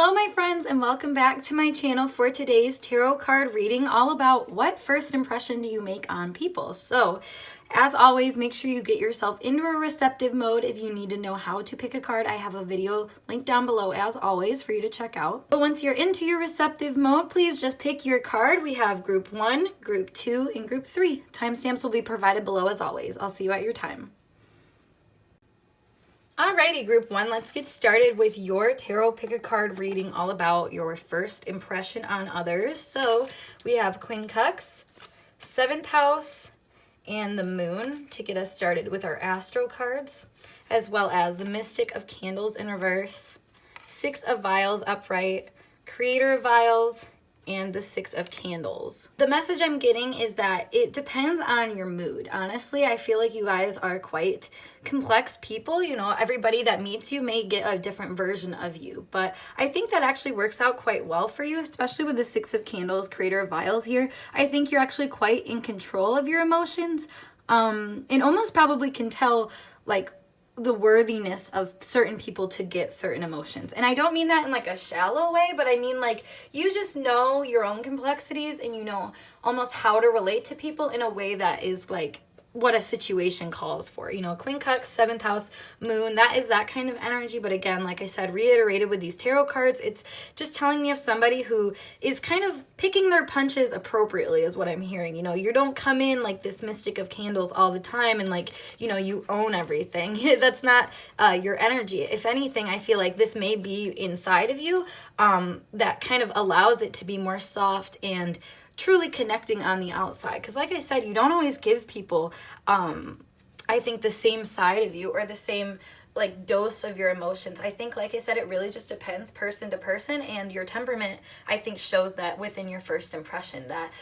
Hello my friends, and welcome back to my channel for today's tarot card reading, all about what first impression do you make on people. So as always, make sure you get yourself into a receptive mode. If you need to know how to pick a card, I have a video linked down below as always for you to check out. But once you're into your receptive mode, please just pick your card. We have group 1, group 2, and group 3. Timestamps will be provided below as always. I'll see you at your time. Alrighty, group 1, let's get started with your tarot pick a card reading, all about your first impression on others. So we have Queen Cups, 7th house, and the moon to get us started with our astro cards, as well as the Mystic of Candles in reverse, 6 of Vials upright, Creator of Vials, and the 6 of Candles. The message I'm getting is that it depends on your mood. Honestly, I feel like you guys are quite complex people. You know, everybody that meets you may get a different version of you, but I think that actually works out quite well for you, especially with the 6 of Candles, Creator of Vials here. I think you're actually quite in control of your emotions, and almost probably can tell, like, the worthiness of certain people to get certain emotions. And I don't mean that in like a shallow way, but I mean like you just know your own complexities and you know almost how to relate to people in a way that is like what a situation calls for. You know, Queen Cups, 7th house, moon, that is that kind of energy. But again, like I said, reiterated with these tarot cards, it's just telling me of somebody who is kind of picking their punches appropriately is what I'm hearing. You know, you don't come in like this Mystic of Candles all the time and like, you know, you own everything. That's not your energy. If anything, I feel like this may be inside of you that kind of allows it to be more soft and truly connecting on the outside. Because like I said, you don't always give people I think the same side of you or the same like dose of your emotions. I think, like I said, it really just depends person to person, and your temperament I think shows that within your first impression that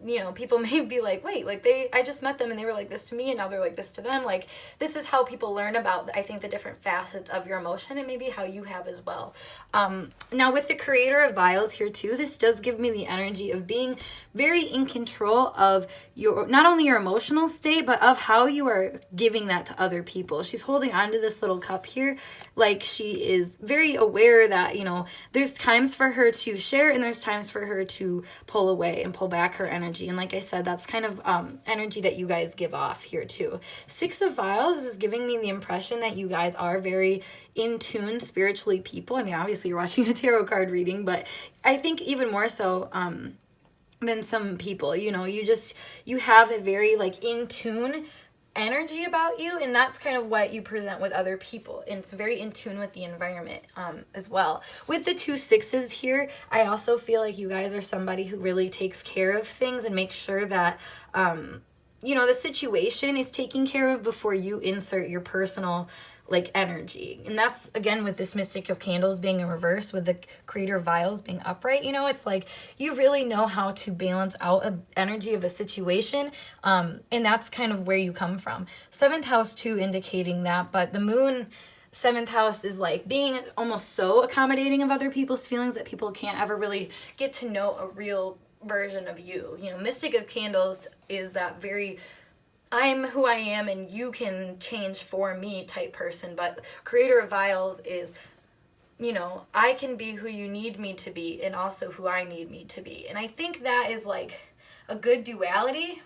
you know, people may be like, wait, like I just met them and they were like this to me and now they're like this to them. Like this is how people learn about, I think, the different facets of your emotion and maybe how you have as well. Now with the Creator of Vials here too, this does give me the energy of being very in control of your, not only your emotional state, but of how you are giving that to other people. She's holding on to this little cup here, like she is very aware that, you know, there's times for her to share and there's times for her to pull away and pull back her energy. And like I said, that's kind of energy that you guys give off here too. 6 of Vials is giving me the impression that you guys are very in tune spiritually people. I mean, obviously you're watching a tarot card reading, but I think even more so than some people, you know, you have a very like in tune energy about you, and that's kind of what you present with other people, and it's very in tune with the environment as well. With the 2 6s here, I also feel like you guys are somebody who really takes care of things and makes sure that you know, the situation is taken care of before you insert your personal like energy. And that's again with this Mystic of Candles being in reverse, with the Creator of Vials being upright. You know, it's like you really know how to balance out an energy of a situation, and that's kind of where you come from. 7th house too indicating that, but the moon 7th house is like being almost so accommodating of other people's feelings that people can't ever really get to know a real version of you. You know, Mystic of Candles is that very I'm who I am and you can change for me type person, but Creator of Vials is, you know, I can be who you need me to be and also who I need me to be. And I think that is like a good duality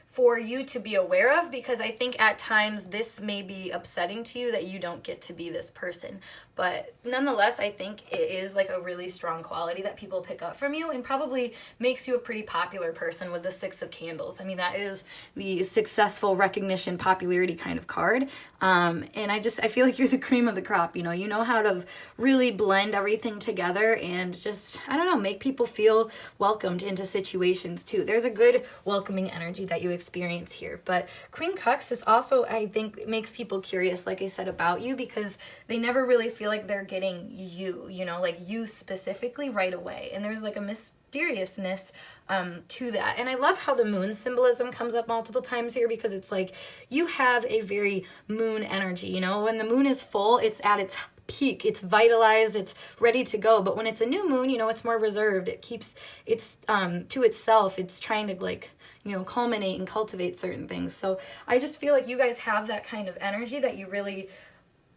for you to be aware of, because I think at times this may be upsetting to you that you don't get to be this person. But nonetheless, I think it is like a really strong quality that people pick up from you and probably makes you a pretty popular person with the 6 of Candles. I mean, that is the successful recognition, popularity kind of card. And I feel like you're the cream of the crop. You know how to really blend everything together and just, I don't know, make people feel welcomed into situations too. There's a good welcoming energy that you experience here. But Queen Cups is also, I think, makes people curious, like I said, about you, because they never really feel like they're getting you, you know, like you specifically right away. And there's like a mysteriousness to that. And I love how the moon symbolism comes up multiple times here, because it's like you have a very moon energy. You know, when the moon is full, it's at its peak, it's vitalized, it's ready to go. But when it's a new moon, you know, it's more reserved. It keeps its to itself. It's trying to like, you know, culminate and cultivate certain things. So I just feel like you guys have that kind of energy that you really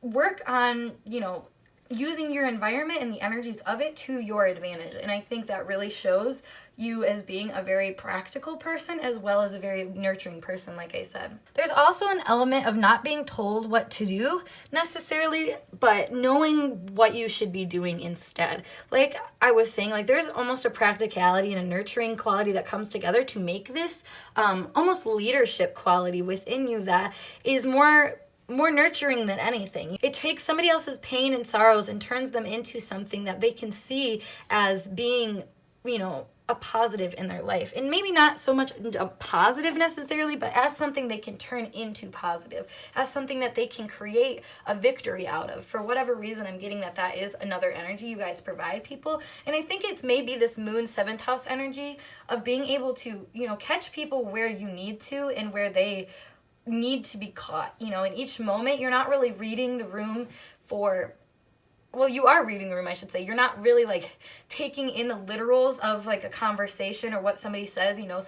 work on, you know, using your environment and the energies of it to your advantage. And I think that really shows you as being a very practical person as well as a very nurturing person, like I said. There's also an element of not being told what to do necessarily, but knowing what you should be doing instead. Like I was saying, like there's almost a practicality and a nurturing quality that comes together to make this almost leadership quality within you that is more nurturing than anything. It takes somebody else's pain and sorrows and turns them into something that they can see as being, you know, a positive in their life. And maybe not so much a positive necessarily, but as something they can turn into positive, as something that they can create a victory out of. For whatever reason, I'm getting that is another energy you guys provide people. And I think it's maybe this moon 7th house energy of being able to, you know, catch people where you need to and where they need to be caught. You know, in each moment, you're not really reading the room for, well, you are reading the room, I should say. You're not really like taking in the literals of like a conversation or what somebody says. You know,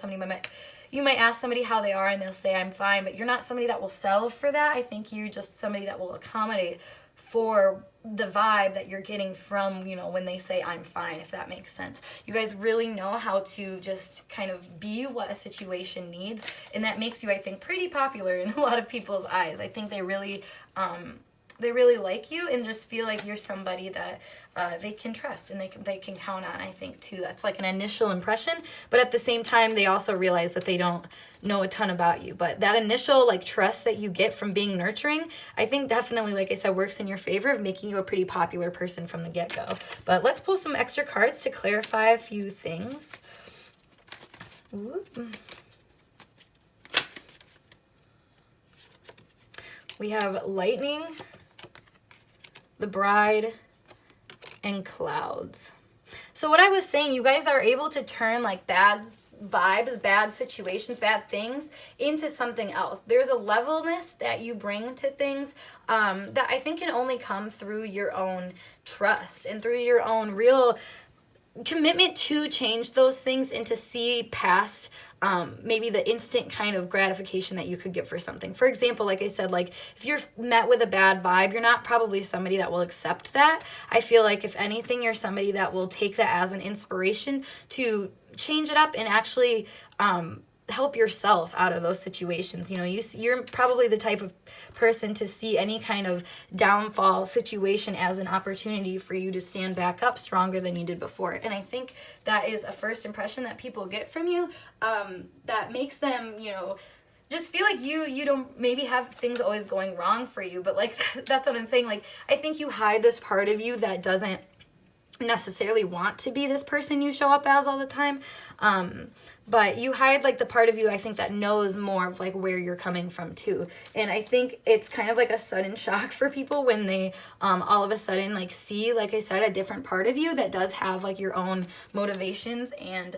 you might ask somebody how they are and they'll say, I'm fine, but you're not somebody that will settle for that. I think you're just somebody that will accommodate for the vibe that you're getting from, you know, when they say I'm fine, if that makes sense. You guys really know how to just kind of be what a situation needs, and that makes you, I think, pretty popular in a lot of people's eyes. I think they really like you and just feel like you're somebody that they can trust and they can count on, I think, too. That's like an initial impression, but at the same time, they also realize that they don't know a ton about you. But that initial like trust that you get from being nurturing, I think definitely, like I said, works in your favor of making you a pretty popular person from the get-go. But let's pull some extra cards to clarify a few things. Whoop. We have lightning, the bride, and clouds. So what I was saying, you guys are able to turn like bad vibes, bad situations, bad things into something else. There's a levelness that you bring to things that I think can only come through your own trust and through your own real commitment to change those things and to see past maybe the instant kind of gratification that you could get for something. For example, like I said, like if you're met with a bad vibe, you're not probably somebody that will accept that. I feel like if anything, you're somebody that will take that as an inspiration to change it up and actually help yourself out of those situations. You know, you're probably the type of person to see any kind of downfall situation as an opportunity for you to stand back up stronger than you did before. And I think that is a first impression that people get from you that makes them, you know, just feel like you don't maybe have things always going wrong for you. But like, that's what I'm saying. Like, I think you hide this part of you that doesn't necessarily want to be this person you show up as all the time, but you hide like the part of you, I think, that knows more of like where you're coming from too. And I think it's kind of like a sudden shock for people when they all of a sudden like see, like I said, a different part of you that does have like your own motivations and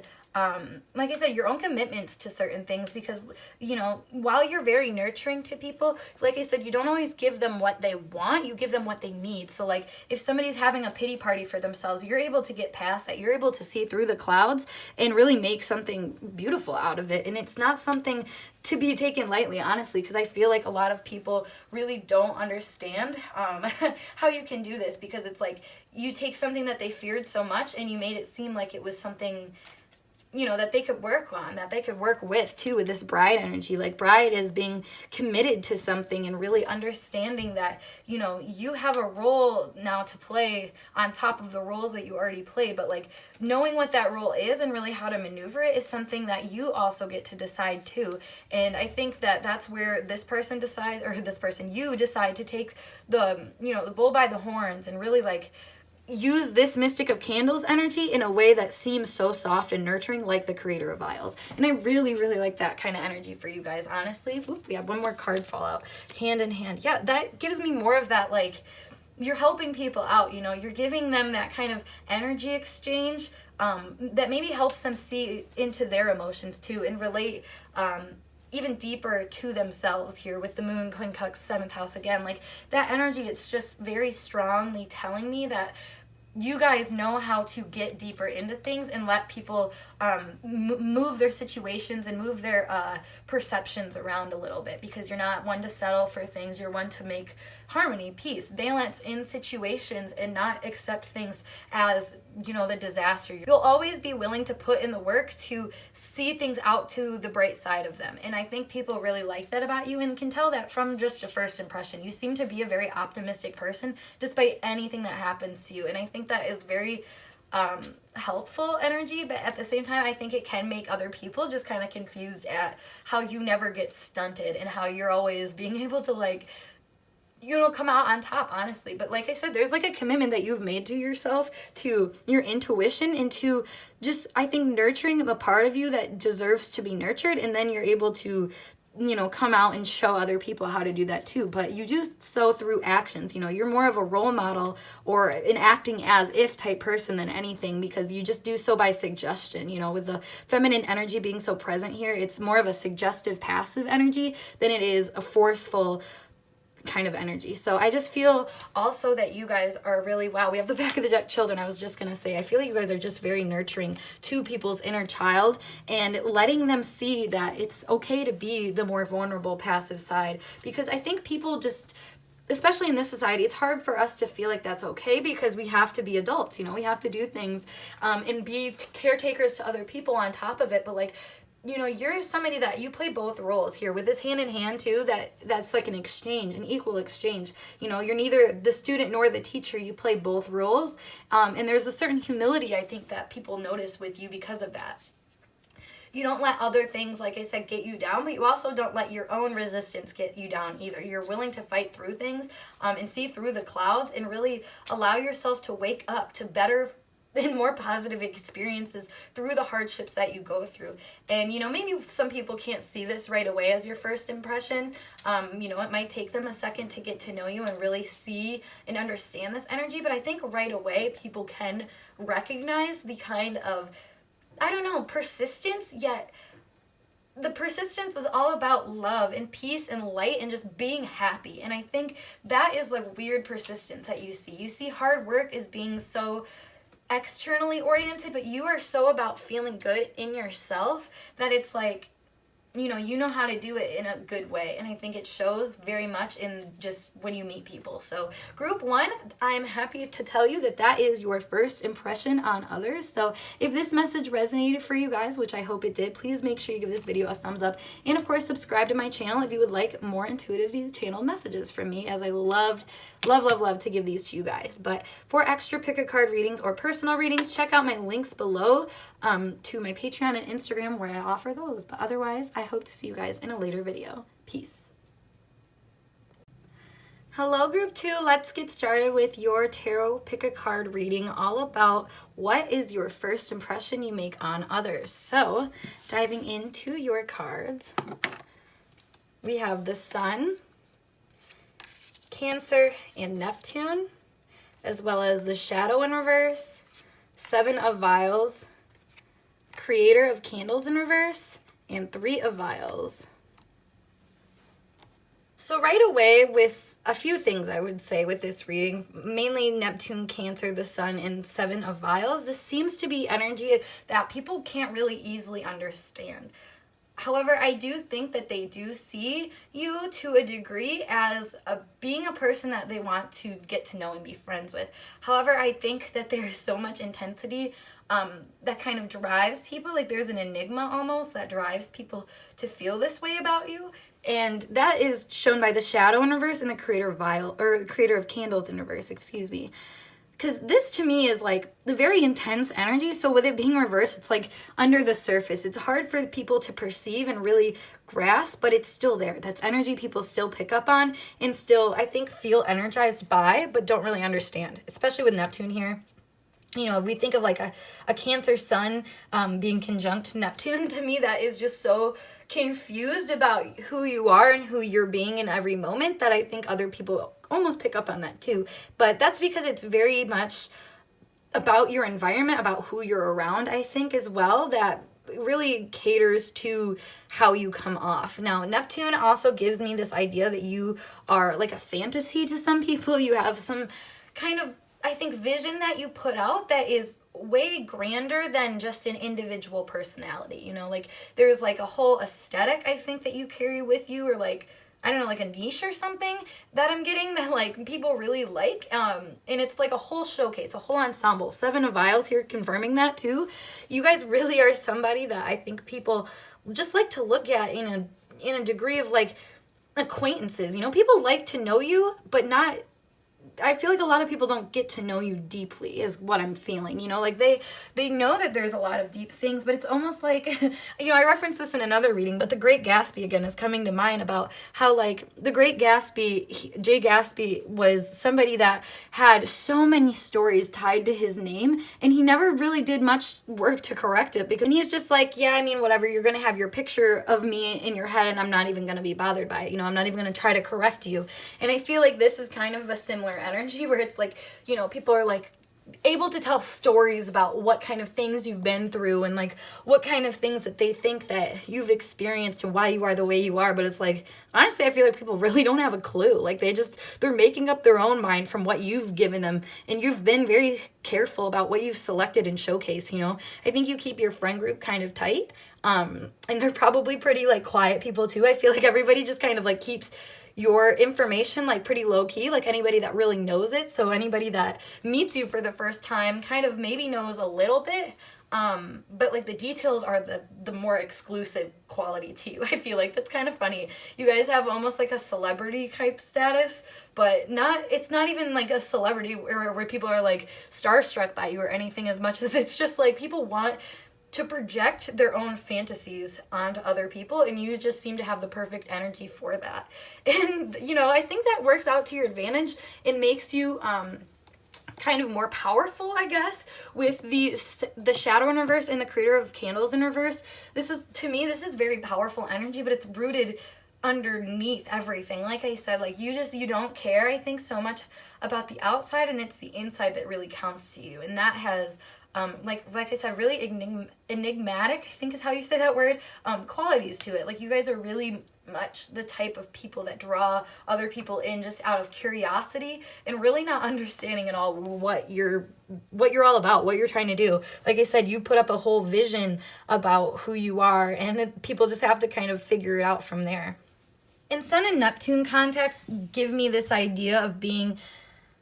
like I said, your own commitments to certain things, because, you know, while you're very nurturing to people, like I said, you don't always give them what they want, you give them what they need. So like if somebody's having a pity party for themselves, you're able to get past that. You're able to see through the clouds and really make something beautiful out of it. And it's not something to be taken lightly, honestly, because I feel like a lot of people really don't understand how you can do this, because it's like you take something that they feared so much and you made it seem like it was something, you know, that they could work on, that they could work with too, with this bride energy. Like bride is being committed to something and really understanding that, you know, you have a role now to play on top of the roles that you already play. But like knowing what that role is and really how to maneuver it is something that you also get to decide too. And I think that that's where this person decides, or this person, you decide to take the, you know, the bull by the horns and really like use this Mystic of Candles energy in a way that seems so soft and nurturing, like the Creator of Vials. And I really, really like that kind of energy for you guys, honestly. Oop, we have one more card fall out. Hand in hand. Yeah, that gives me more of that, like, you're helping people out, you know. You're giving them that kind of energy exchange that maybe helps them see into their emotions, too, and relate even deeper to themselves here with the moon, quincunx, 7th house again. Like, that energy, it's just very strongly telling me that you guys know how to get deeper into things and let people move their situations and move their perceptions around a little bit, because you're not one to settle for things. You're one to make harmony, peace, balance in situations, and not accept things as, you know, the disaster. You'll always be willing to put in the work to see things out to the bright side of them. And I think people really like that about you, and can tell that from just your first impression. You seem to be a very optimistic person despite anything that happens to you. And I think that is very helpful energy, but at the same time, I think it can make other people just kind of confused at how you never get stunted and how you're always being able to, like, you know, come out on top, honestly. But like I said, there's like a commitment that you've made to yourself, to your intuition, and to just, I think, nurturing the part of you that deserves to be nurtured. And then you're able to, you know, come out and show other people how to do that too. But you do so through actions. You know, you're more of a role model or an acting as if type person than anything, because you just do so by suggestion. You know, with the feminine energy being so present here, it's more of a suggestive, passive energy than it is a forceful kind of energy. So I just feel also that you guys are really, wow, we have the back of the deck children. I was just going to say, I feel like you guys are just very nurturing to people's inner child and letting them see that it's okay to be the more vulnerable, passive side. Because I think people just, especially in this society, it's hard for us to feel like that's okay, because we have to be adults, you know, we have to do things and be caretakers to other people on top of it. But like, you know, you're somebody that you play both roles here with this hand in hand too. That's like an exchange, an equal exchange. You know, you're neither the student nor the teacher. You play both roles. And there's a certain humility, I think, that people notice with you because of that. You don't let other things, like I said, get you down, but you also don't let your own resistance get you down either. You're willing to fight through things and see through the clouds and really allow yourself to wake up to better and more positive experiences through the hardships that you go through. And, you know, maybe some people can't see this right away as your first impression. You know, it might take them a second to get to know you and really see and understand this energy. But I think right away people can recognize the kind of, I don't know, persistence, yet the persistence is all about love and peace and light and just being happy. And I think that is like weird persistence that you see. You see hard work as being so externally oriented, but you are so about feeling good in yourself that it's like, you know how to do it in a good way. And I think it shows very much in just when you meet people. So group 1, I'm happy to tell you that is your first impression on others. So if this message resonated for you guys, which I hope it did, please make sure you give this video a thumbs up. And of course, subscribe to my channel if you would like more intuitively channeled messages from me, as I love to give these to you guys. But for extra pick a card readings or personal readings, check out my links below to my Patreon and Instagram where I offer those. But otherwise, I hope to see you guys in a later video. Peace. Hello group 2, let's get started with your tarot pick a card reading, all about what is your first impression you make on others. So diving into your cards, we have the Sun, Cancer, and Neptune, as well as the Shadow in reverse, 7 of Vials, Creator of Candles in reverse, and 3 of Vials. So right away, with a few things I would say with this reading, mainly Neptune, Cancer, the Sun, and 7 of Vials, this seems to be energy that people can't really easily understand. However, I do think that they do see you to a degree as being a person that they want to get to know and be friends with. However, I think that there's so much intensity that kind of drives people, like there's an enigma almost that drives people to feel this way about you. And that is shown by the Shadow in reverse and the Creator of Candles in reverse, excuse me. Because this to me is like the very intense energy. So with it being reversed, it's like under the surface. It's hard for people to perceive and really grasp, but it's still there. That's energy people still pick up on and still, I think, feel energized by, but don't really understand, especially with Neptune here. You know, if we think of like a Cancer Sun being conjunct Neptune, to me that is just so confused about who you are and who you're being in every moment that I think other people almost pick up on that too. But that's because it's very much about your environment, about who you're around, I think, as well, that really caters to how you come off. Now, Neptune also gives me this idea that you are like a fantasy to some people. You have some kind of I think, vision that you put out that is way grander than just an individual personality, you know, like there's like a whole aesthetic I think that you carry with you, or like, I don't know, like a niche or something that I'm getting that like people really like, and it's like a whole showcase, a whole ensemble. 7 of Vials here confirming that too. You guys really are somebody that I think people just like to look at in a degree of like acquaintances, you know, people like to know you, but not, I feel like a lot of people don't get to know you deeply is what I'm feeling, you know, like they know that there's a lot of deep things, but it's almost like, you know, I referenced this in another reading, but The Great Gatsby again is coming to mind about how like The Great Gatsby, Jay Gatsby was somebody that had so many stories tied to his name, and he never really did much work to correct it, because he's just like, yeah, I mean, whatever, you're going to have your picture of me in your head and I'm not even going to be bothered by it, you know, I'm not even going to try to correct you. And I feel like this is kind of a similar energy where it's like, you know, people are like able to tell stories about what kind of things you've been through and like what kind of things that they think that you've experienced and why you are the way you are. But it's like, honestly, I feel like people really don't have a clue. Like they're making up their own mind from what you've given them, and you've been very careful about what you've selected and showcased, you know. I think you keep your friend group kind of tight, and they're probably pretty like quiet people too. I feel like everybody just kind of like keeps your information like pretty low key, like anybody that really knows it. So anybody that meets you for the first time kind of maybe knows a little bit, but like the details are the more exclusive quality to you. I feel like that's kind of funny. You guys have almost like a celebrity type status, but it's not even like a celebrity where people are like starstruck by you or anything, as much as it's just like people want to project their own fantasies onto other people, and you just seem to have the perfect energy for that. And, you know, I think that works out to your advantage. It makes you kind of more powerful, I guess, with the Shadow in reverse and the Creator of Candles in reverse. This is, to me, this is very powerful energy, but it's rooted underneath everything. Like I said, like you don't care, I think, so much about the outside, and it's the inside that really counts to you. And that has like I said, really enigmatic, I think is how you say that word, qualities to it. Like you guys are really much the type of people that draw other people in just out of curiosity and really not understanding at all what you're all about, what you're trying to do. Like I said, you put up a whole vision about who you are, and people just have to kind of figure it out from there. And Sun and Neptune contexts give me this idea of being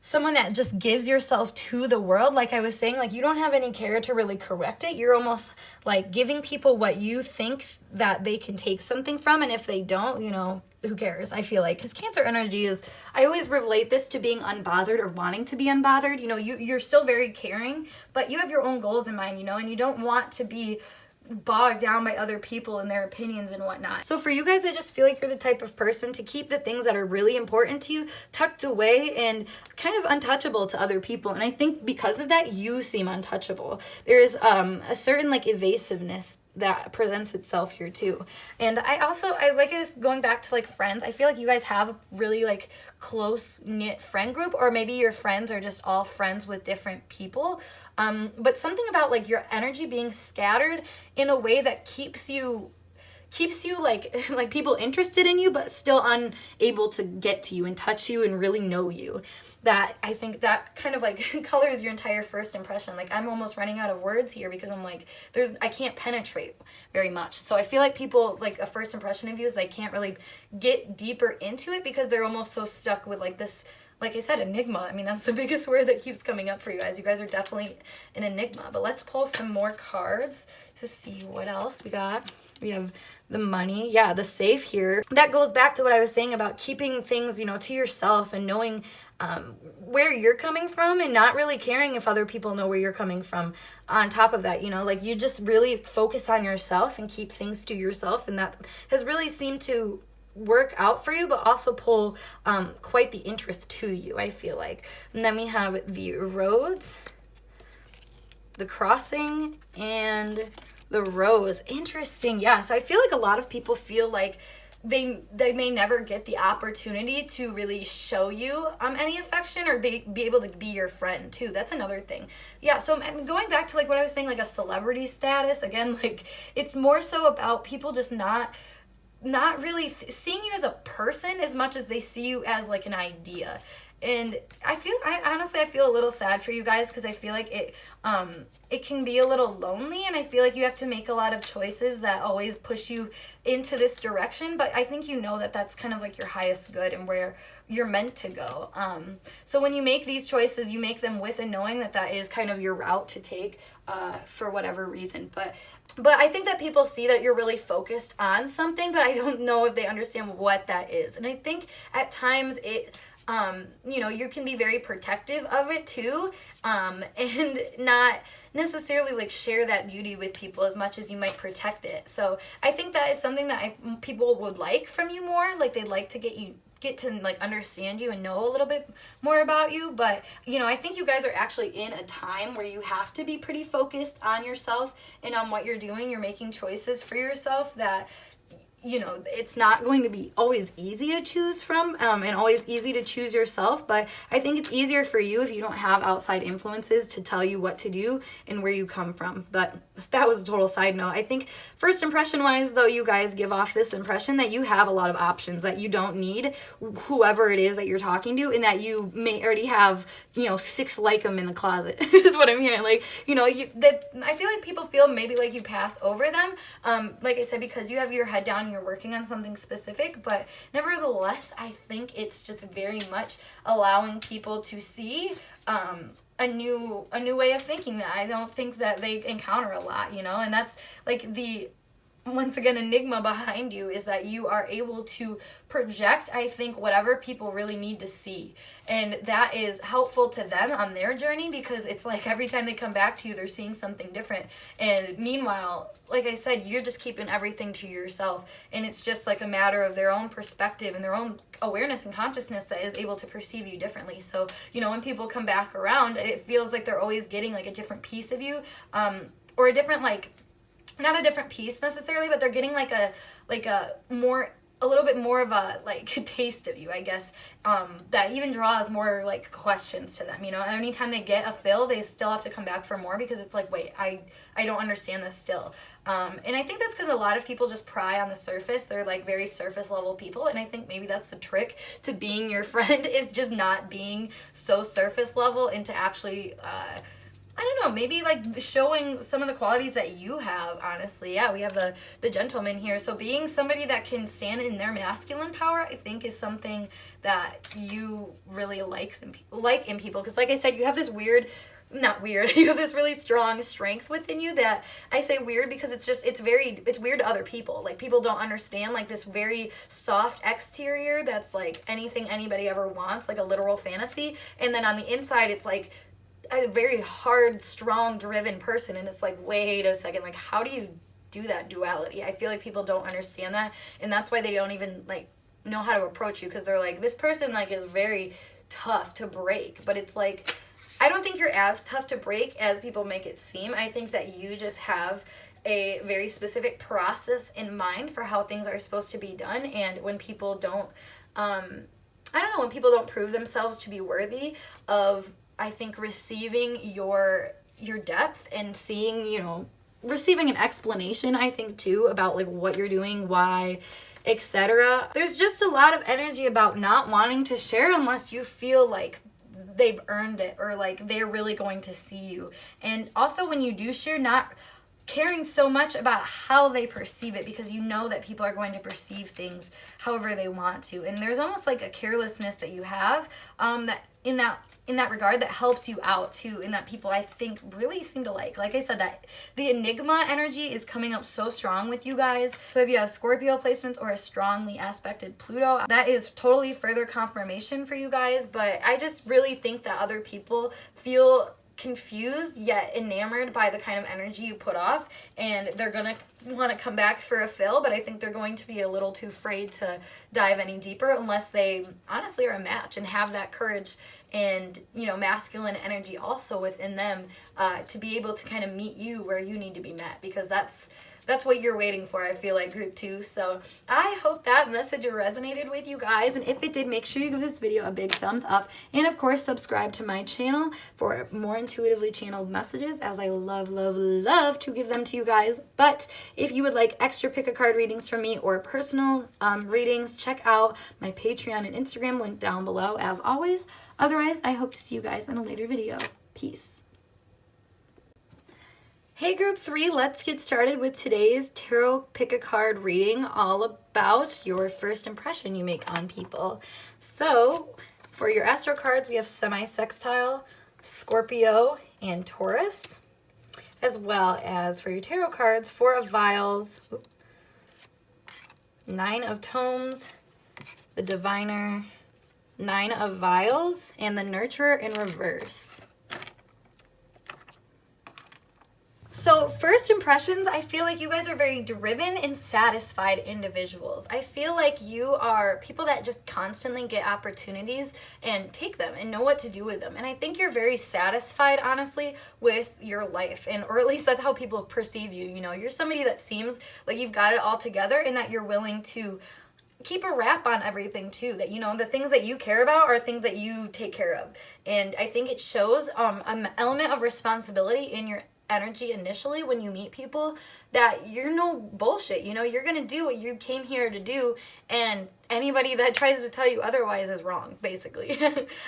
someone that just gives yourself to the world. Like I was saying, like you don't have any care to really correct it. You're almost like giving people what you think that they can take something from, and if they don't, you know, who cares? I feel like, because Cancer energy is, I always relate this to being unbothered or wanting to be unbothered. You know, you're still very caring, but you have your own goals in mind, you know, and you don't want to be bogged down by other people and their opinions and whatnot. So for you guys, I just feel like you're the type of person to keep the things that are really important to you tucked away and kind of untouchable to other people. And I think because of that, you seem untouchable. There is a certain like evasiveness that presents itself here too. And I like it was going back to like friends. I feel like you guys have a really like close knit friend group, or maybe your friends are just all friends with different people. But something about like your energy being scattered in a way that keeps you like people interested in you, but still unable to get to you and touch you and really know you. That I think that kind of like colors your entire first impression. Like I'm almost running out of words here because I'm like, I can't penetrate very much. So I feel like people, like a first impression of you is they can't really get deeper into it because they're almost so stuck with like this, like I said, enigma. I mean, that's the biggest word that keeps coming up for you guys. You guys are definitely an enigma. But let's pull some more cards to see what else we got. We have the money. Yeah, the safe here. That goes back to what I was saying about keeping things, you know, to yourself and knowing where you're coming from and not really caring if other people know where you're coming from. On top of that, you know, like you just really focus on yourself and keep things to yourself. And that has really seemed to work out for you, but also pull quite the interest to you, I feel like. And then we have the roads, the crossing, and the rose. Interesting. Yeah, so I feel like a lot of people feel like they may never get the opportunity to really show you any affection or be able to be your friend too. That's another thing. Yeah, so going back to like what I was saying, like a celebrity status, again, like it's more so about people just not not really seeing you as a person as much as they see you as like an idea. And I honestly feel a little sad for you guys, because I feel like it can be a little lonely, and I feel like you have to make a lot of choices that always push you into this direction. But I think you know that that's kind of like your highest good and where you're meant to go. So when you make these choices, you make them with a knowing that that is kind of your route to take for whatever reason. But I think that people see that you're really focused on something, but I don't know if they understand what that is. And I think at times it, you know, you can be very protective of it too, and not necessarily like share that beauty with people as much as you might protect it. So I think that is something that people would like from you more. Like they'd like to get to like understand you and know a little bit more about you. But you know, I think you guys are actually in a time where you have to be pretty focused on yourself and on what you're doing. You're making choices for yourself that, you know, it's not going to be always easy to choose from, and always easy to choose yourself, but I think it's easier for you if you don't have outside influences to tell you what to do and where you come from. But that was a total side note. I think first impression wise though, you guys give off this impression that you have a lot of options, that you don't need whoever it is that you're talking to, and that you may already have, you know, 6 like them in the closet is what I'm hearing. Like, you know, I feel like people feel maybe like you pass over them, like I said, because you have your head down, you're working on something specific. But nevertheless, I think it's just very much allowing people to see a new way of thinking that I don't think that they encounter a lot, you know. And that's like the, once again, enigma behind you is that you are able to project, I think, whatever people really need to see. And that is helpful to them on their journey, because it's like every time they come back to you, they're seeing something different. And meanwhile, like I said, you're just keeping everything to yourself. And it's just like a matter of their own perspective and their own awareness and consciousness that is able to perceive you differently. So, you know, when people come back around, it feels like they're always getting like a different piece of you, or a different, like, not a different piece necessarily, but they're getting like a little bit more of a like taste of you, I guess, that even draws more like questions to them. You know, anytime they get a fill, they still have to come back for more, because it's like, wait, I don't understand this still. And I think that's because a lot of people just pry on the surface. They're like very surface level people, and I think maybe that's the trick to being your friend, is just not being so surface level, and to actually I don't know, maybe like showing some of the qualities that you have, honestly. Yeah, we have the gentleman here. So being somebody that can stand in their masculine power, I think, is something that you really like in people. Because like I said, you have this you have this really strong strength within you that, I say weird because it's weird to other people. Like, people don't understand, like, this very soft exterior that's like anything anybody ever wants, like a literal fantasy. And then on the inside, it's like a very hard, strong, driven person. And it's like, wait a second, like, how do you do that duality? I feel like people don't understand that, and that's why they don't even like know how to approach you, because they're like, this person like is very tough to break. But it's like, I don't think you're as tough to break as people make it seem. I think that you just have a very specific process in mind for how things are supposed to be done. And when people don't when people don't prove themselves to be worthy of, I think, receiving your depth and seeing, you know, receiving an explanation, I think, too, about like what you're doing, why, etc. There's just a lot of energy about not wanting to share unless you feel like they've earned it, or like they're really going to see you. And also, when you do share, not caring so much about how they perceive it, because you know that people are going to perceive things however they want to. And there's almost like a carelessness that you have that in that regard that helps you out too, and that people, I think, really seem to like. Like I said, that the enigma energy is coming up so strong with you guys. So if you have Scorpio placements or a strongly aspected Pluto, that is totally further confirmation for you guys. But I just really think that other people feel confused yet enamored by the kind of energy you put off, and they're gonna want to come back for a fill, but I think they're going to be a little too afraid to dive any deeper unless they honestly are a match and have that courage and, you know, masculine energy also within them to be able to kind of meet you where you need to be met, because that's that's what you're waiting for, I feel like, group 2. So I hope that message resonated with you guys, and if it did, make sure you give this video a big thumbs up, and of course subscribe to my channel for more intuitively channeled messages, as I love, love, love to give them to you guys. But if you would like extra pick a card readings from me or personal readings, check out my Patreon and Instagram link down below as always. Otherwise, I hope to see you guys in a later video. Peace. Hey group 3, let's get started with today's tarot pick a card reading, all about your first impression you make on people. So for your astro cards, we have semi-sextile, Scorpio, and Taurus, as well as for your tarot cards, 4 of Vials, 9 of Tomes, the Diviner, 9 of Vials, and the Nurturer in reverse. So first impressions, I feel like you guys are very driven and satisfied individuals. I feel like you are people that just constantly get opportunities and take them and know what to do with them. And I think you're very satisfied, honestly, with your life. And or at least that's how people perceive you. You know, you're somebody that seems like you've got it all together and that you're willing to keep a wrap on everything too, that, you know, the things that you care about are things that you take care of. And I think it shows an element of responsibility in your energy initially when you meet people, that you're no bullshit, you know, you're gonna do what you came here to do, and anybody that tries to tell you otherwise is wrong, basically.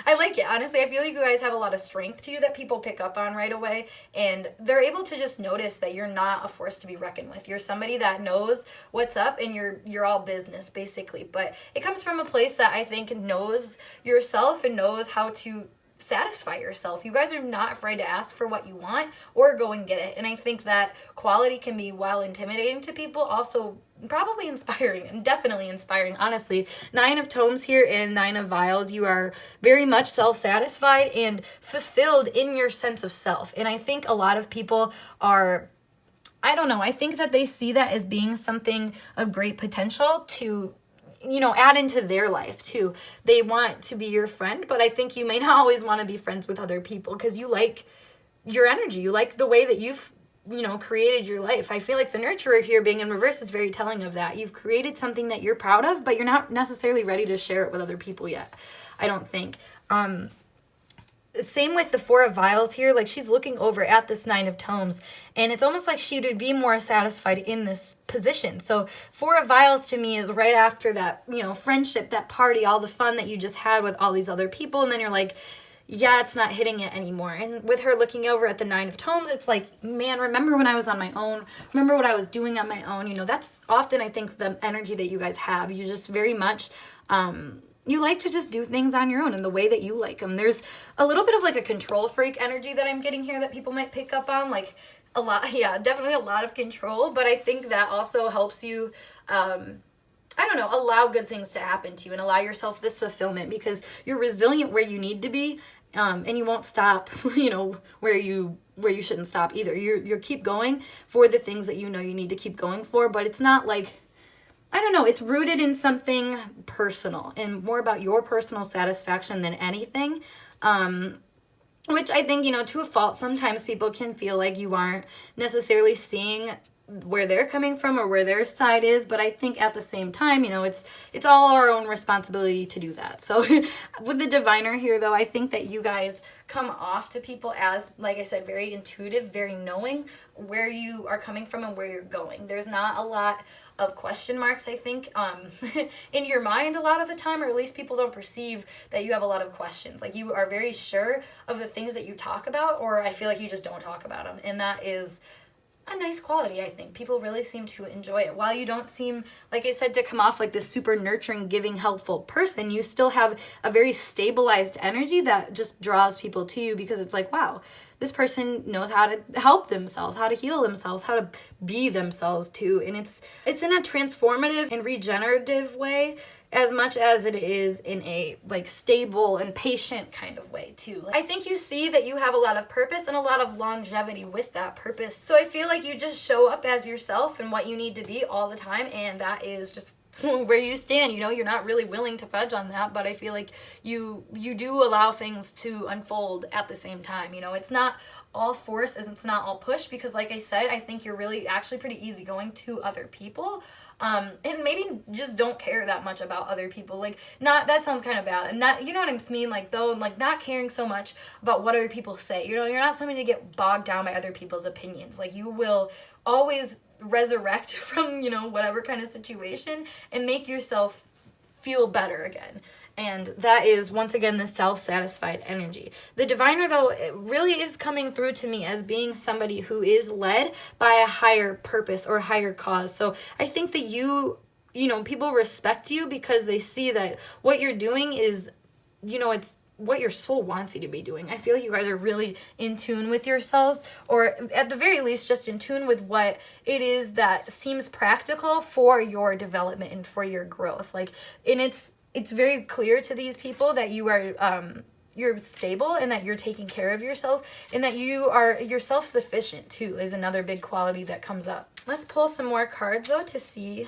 I like it, honestly. I feel like you guys have a lot of strength to you that people pick up on right away, and they're able to just notice that you're not a force to be reckoned with. You're somebody that knows what's up, and you're all business, basically. But it comes from a place that I think knows yourself and knows how to satisfy yourself. You guys are not afraid to ask for what you want or go and get it. And I think that quality can be, while intimidating to people, also probably inspiring, and definitely inspiring, honestly. 9 of Tomes here and 9 of Vials. You are very much self-satisfied and fulfilled in your sense of self. And I think a lot of people are, I don't know, I think that they see that as being something of great potential to, you know, add into their life too. They want to be your friend, but I think you may not always want to be friends with other people because you like your energy. You like the way that you've, you know, created your life. I feel like the Nurturer here being in reverse is very telling of that. You've created something that you're proud of, but you're not necessarily ready to share it with other people yet, I don't think. Same with the 4 of Vials here. Like, she's looking over at this 9 of Tomes, and it's almost like she would be more satisfied in this position. So 4 of Vials to me is right after that, you know, friendship, that party, all the fun that you just had with all these other people, and then you're like, yeah, it's not hitting it anymore. And with her looking over at the 9 of Tomes, it's like, man, remember when I was on my own? Remember what I was doing on my own? You know, that's often, I think, the energy that you guys have. You just very much, you like to just do things on your own in the way that you like them. There's a little bit of like a control freak energy that I'm getting here that people might pick up on. Like a lot, yeah, definitely a lot of control. But I think that also helps you, I don't know, allow good things to happen to you and allow yourself this fulfillment because you're resilient where you need to be. And you won't stop, you know, where you shouldn't stop either. You're keep going for the things that you know you need to keep going for. But it's not like, I don't know, it's rooted in something personal and more about your personal satisfaction than anything, which I think, you know, to a fault, sometimes people can feel like you aren't necessarily seeing where they're coming from or where their side is, but I think at the same time, you know, it's all our own responsibility to do that. So with the Diviner here, though, I think that you guys come off to people as, like I said, very intuitive, very knowing where you are coming from and where you're going. There's not a lot of question marks, I think, in your mind a lot of the time, or at least people don't perceive that you have a lot of questions. Like, you are very sure of the things that you talk about, or I feel like you just don't talk about them, and that is a nice quality, I think. People really seem to enjoy it. While you don't seem, like I said, to come off like this super nurturing, giving, helpful person, you still have a very stabilized energy that just draws people to you because it's like, wow, this person knows how to help themselves, how to heal themselves, how to be themselves too. And it's in a transformative and regenerative way as much as it is in a like stable and patient kind of way too. I think you see that you have a lot of purpose and a lot of longevity with that purpose. So I feel like you just show up as yourself and what you need to be all the time, and that is just where you stand. You know, you're not really willing to budge on that, but I feel like you do allow things to unfold at the same time. You know, it's not all force and it's not all push, because like I said, I think you're really actually pretty easygoing to other people. And maybe just don't care that much about other people. Like, not, that sounds kind of bad. And not, you know what I mean? Like, though, like, not caring so much about what other people say. You know, you're not somebody to get bogged down by other people's opinions. Like, you will always resurrect from, you know, whatever kind of situation and make yourself feel better again. And that is, once again, the self-satisfied energy. The diviner, though, it really is coming through to me as being somebody who is led by a higher purpose or higher cause. So I think that you know, people respect you because they see that what you're doing is, you know, it's what your soul wants you to be doing. I feel like you guys are really in tune with yourselves, or at the very least just in tune with what it is that seems practical for your development and for your growth. Like, and it's very clear to these people that you are you're stable and that you're taking care of yourself and that you're self-sufficient too, is another big quality that comes up. Let's pull some more cards though to see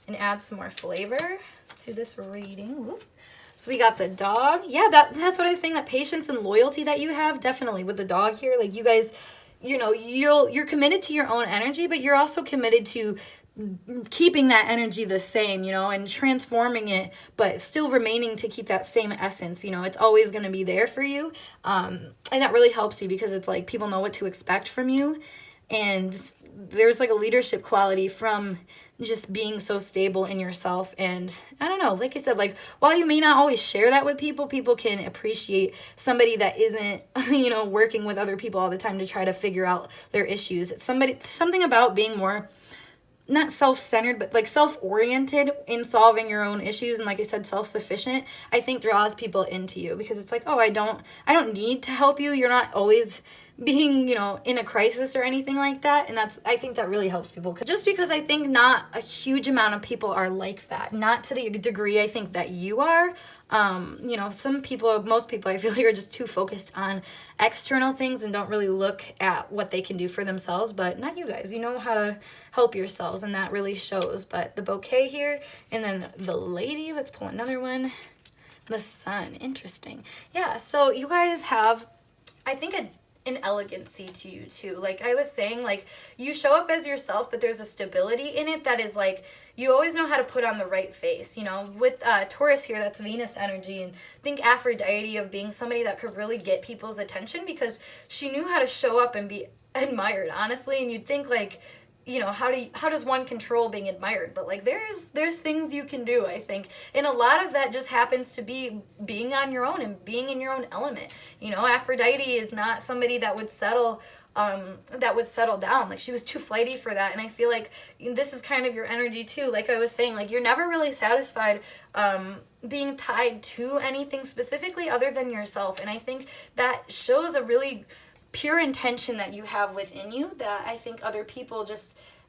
and add some more flavor to this reading. Whoop. So we got the dog. Yeah, that's what I was saying, that patience and loyalty that you have, definitely with the dog here. Like, you guys, you know, you're committed to your own energy, but you're also committed to keeping that energy the same, you know, and transforming it, but still remaining to keep that same essence. You know, it's always going to be there for you. And that really helps you because it's like people know what to expect from you. And there's like a leadership quality from just being so stable in yourself. And I don't know, like I said, like, while you may not always share that with people, people can appreciate somebody that isn't, you know, working with other people all the time to try to figure out their issues. It's something about being more, not self-centered, but like self-oriented in solving your own issues, and like I said, self-sufficient, I think draws people into you, because it's like, oh, I don't need to help you. You're not always being, you know, in a crisis or anything like that. And I think that really helps people, just because I think not a huge amount of people are like that, not to the degree I think that you are. You know, most people I feel like are just too focused on external things and don't really look at what they can do for themselves. But not you guys. You know how to help yourselves, and that really shows. But the bouquet here, and then the lady, let's pull another one. The sun, interesting. Yeah, so you guys have, I think, an elegancy to you too. Like I was saying, like, you show up as yourself, but there's a stability in it that is like, you always know how to put on the right face, you know. With Taurus here, that's Venus energy, and think Aphrodite of being somebody that could really get people's attention because she knew how to show up and be admired, honestly. And you'd think, like, you know, how does one control being admired? But like, there's things you can do, I think, and a lot of that just happens to be being on your own and being in your own element. You know, Aphrodite is not somebody that would settle down. Like, she was too flighty for that. And I feel like this is kind of your energy too. Like I was saying, like, you're never really satisfied being tied to anything specifically other than yourself. And I think that shows a really pure intention that you have within you that I think other people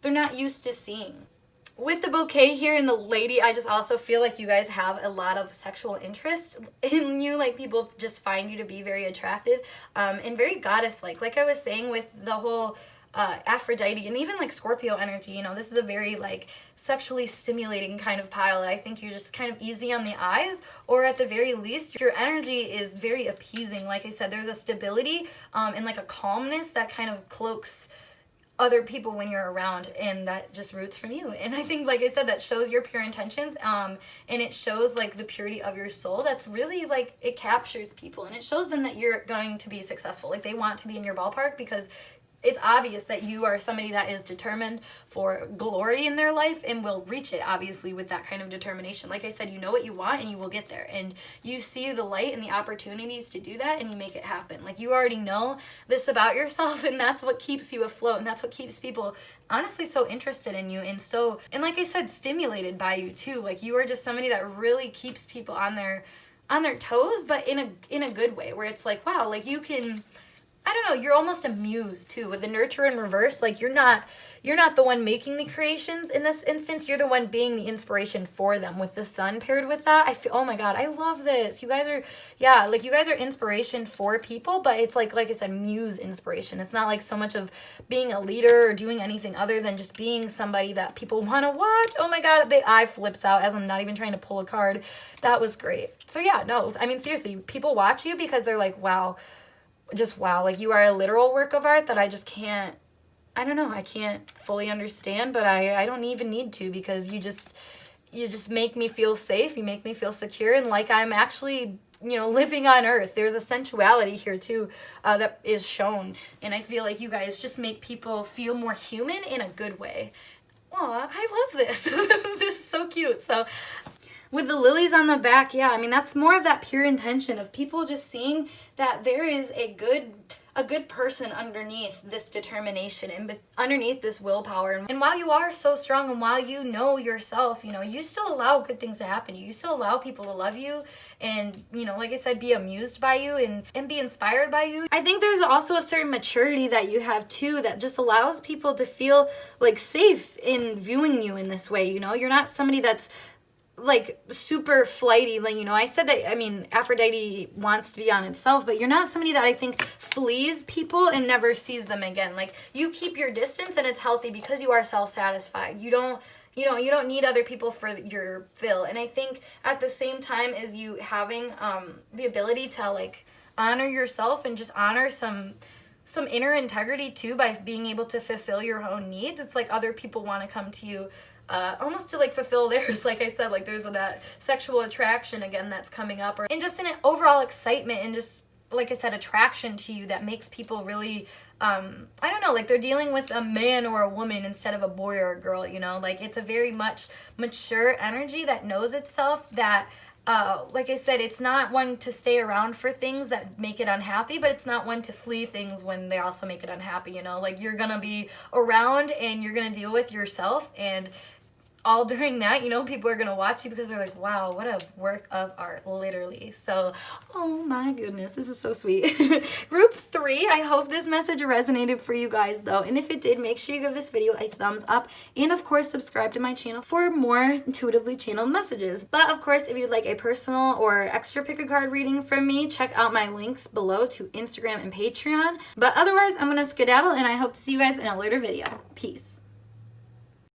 they're not used to seeing. With the bouquet here and the lady, I just also feel like you guys have a lot of sexual interest in you. Like, people just find you to be very attractive and very goddess-like. Like I was saying with the whole Aphrodite and even like Scorpio energy, you know, this is a very like sexually stimulating kind of pile. I think you're just kind of easy on the eyes, or at the very least, your energy is very appeasing. Like I said, there's a stability and like a calmness that kind of cloaks other people when you're around, and that just roots from you. And I think, like I said, that shows your pure intentions, and it shows like the purity of your soul. That's really like, it captures people, and it shows them that you're going to be successful. Like, they want to be in your ballpark because it's obvious that you are somebody that is determined for glory in their life and will reach it, obviously, with that kind of determination. Like I said, you know what you want and you will get there. And you see the light and the opportunities to do that, and you make it happen. Like, you already know this about yourself, and that's what keeps you afloat, and that's what keeps people honestly so interested in you, and like I said, stimulated by you too. Like, you are just somebody that really keeps people on their toes, but in a good way, where it's like, wow, like, you can I don't know, you're almost a muse too. With the nurture in reverse, like you're not the one making the creations in this instance. You're the one being the inspiration for them. With the sun paired with that, I feel, oh my God, I love this. You guys are, yeah, like you guys are inspiration for people, but it's like I said, muse inspiration. It's not like so much of being a leader or doing anything other than just being somebody that people want to watch. Oh my God, the eye flips out as I'm not even trying to pull a card. That was great. So yeah, no, I mean, seriously, people watch you because they're like, wow, just wow, like you are a literal work of art that I just can't, I don't know, I can't fully understand, but I don't even need to, because you just make me feel safe, you make me feel secure, and like I'm actually, you know, living on earth. There's a sensuality here too that is shown, and I feel like you guys just make people feel more human in a good way. Aw, I love this. This is so cute. So with the lilies on the back, yeah, I mean, that's more of that pure intention of people just seeing that there is a good person underneath this determination and underneath this willpower. And while you are so strong and while you know yourself, you know, you still allow good things to happen to you. You still allow people to love you and, you know, like I said, be amused by you and be inspired by you. I think there's also a certain maturity that you have too that just allows people to feel like safe in viewing you in this way. You know, you're not somebody that's like super flighty, like, you know, I said that, I mean, Aphrodite wants to be on itself, but you're not somebody that I think flees people and never sees them again. Like, you keep your distance and it's healthy because you are self-satisfied. You don't need other people for your fill. And I think at the same time as you having the ability to like honor yourself and just honor some inner integrity too by being able to fulfill your own needs, it's like other people want to come to you almost to like fulfill theirs. Like I said, like there's that sexual attraction again that's coming up, and just an overall excitement and just, like I said, attraction to you that makes people really, I don't know, like they're dealing with a man or a woman instead of a boy or a girl, you know, like it's a very much mature energy that knows itself, that like I said, it's not one to stay around for things that make it unhappy, but it's not one to flee things when they also make it unhappy, you know, like you're gonna be around and you're gonna deal with yourself, and all during that, you know, people are going to watch you because they're like, wow, what a work of art, literally. So, oh my goodness, this is so sweet. Group 3, I hope this message resonated for you guys though. And if it did, make sure you give this video a thumbs up. And of course, subscribe to my channel for more intuitively channeled messages. But of course, if you'd like a personal or extra pick a card reading from me, check out my links below to Instagram and Patreon. But otherwise, I'm going to skedaddle and I hope to see you guys in a later video. Peace.